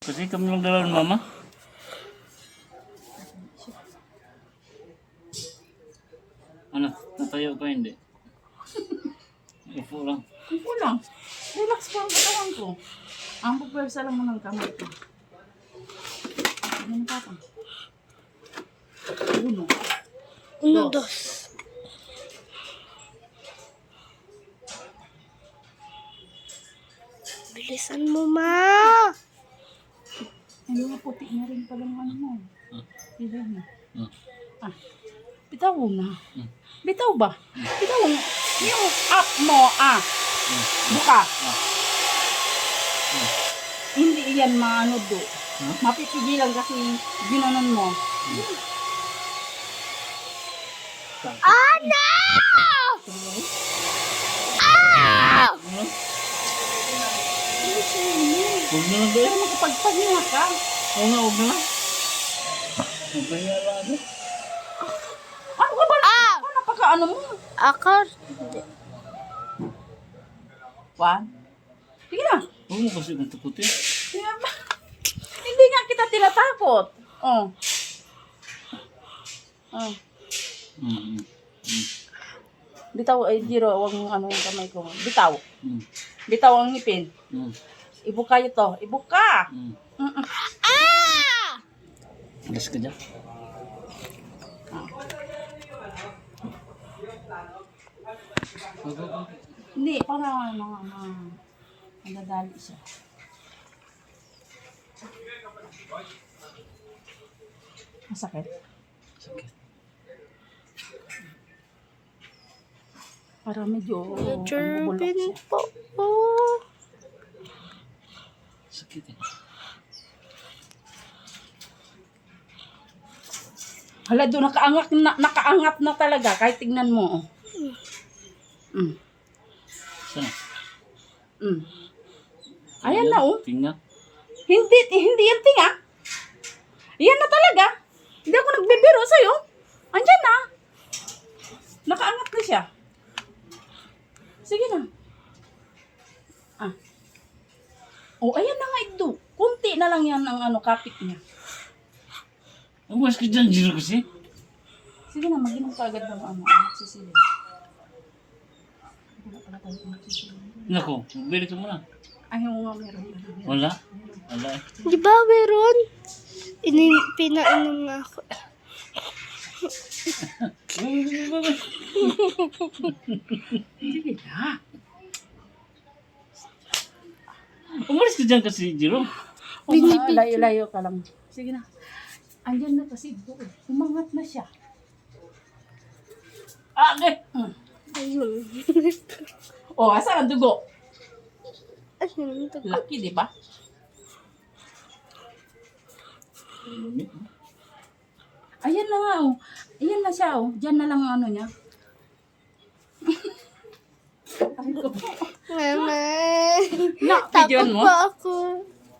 Kasi kami lang dalawa ng mama. Ano, tatayo ka hindi? Upo lang. Upo lang. Relax po ang katawan ko. Ang pupwersa lang mo ng kamay ko. Ano pa? Uno. Uno, Dos. dos. Bilisan mo, ma. Ay, mga puti na rin pala ng ano mo. Pila mo. Hmm. Ah, bitaw na. Hmm. Bitaw ba? Bitaw mo. Yung up mo, buka. Hindi yan maano do. Mapipigilan kasi ginanon mo. Ah, no! Ah! Huwag na lang Pero doon. makapagpaghinga ka. Oo nga, huwag na lang. Magpahinga lang ako. Ano ka ba? Ano napaka-ano mo? Akar. Juan? Sige na. Huwag mo kasi kung takutin. Sige ba? Hindi nga kita tinatakot. Oh. Oh. Mm. Bitaw, ay Jiro, huwag mong ano yung kamay ko. Bitaw. Mm. Bitaw ang ngipin. Mm. Ibuka ito. Ibuka! Mm. Mm-mm. Ah! Alas ka dyan. Hindi, para nadadali siya. Masakit? Sakit. Para medyo bubulok Jervin siya. po. Oh. Sakit eh. Hala, doon nakaangat na talaga kahit tignan mo. Mm. Saan? Mm. Ayan na oh. Tinga. Hindi yan tinga. Yan na talaga. Hindi ako nagbibiro sa'yo. Andyan na. Nakaangat na siya. Sige na. Ah. Oh, ayan na nga ito. Kunti na lang yan ang kapit niya. Umas ka dyan, Jiro kasi. Sige na, mag-inom ka agad ng magsisili. Wala pala tayo magsisili. Nako, bili ka muna. Ayaw nga, meron. Wala? Wala eh. Di ba, meron? Pinainom nga ako. Sige na. Umalis ka dyan kasi, Jiro. Layo-layo ka lang. Sige na. Andyan na kasi doon. Umangat na siya. Okay. Ayun. Oh, asan ang dugo? Ayun. Laki, di ba? Ayan na nga, oh. Ayan na siya, oh. Diyan na lang ang ano niya. Ay, ko po. Mama. Na, Takot videoan mo? po ako.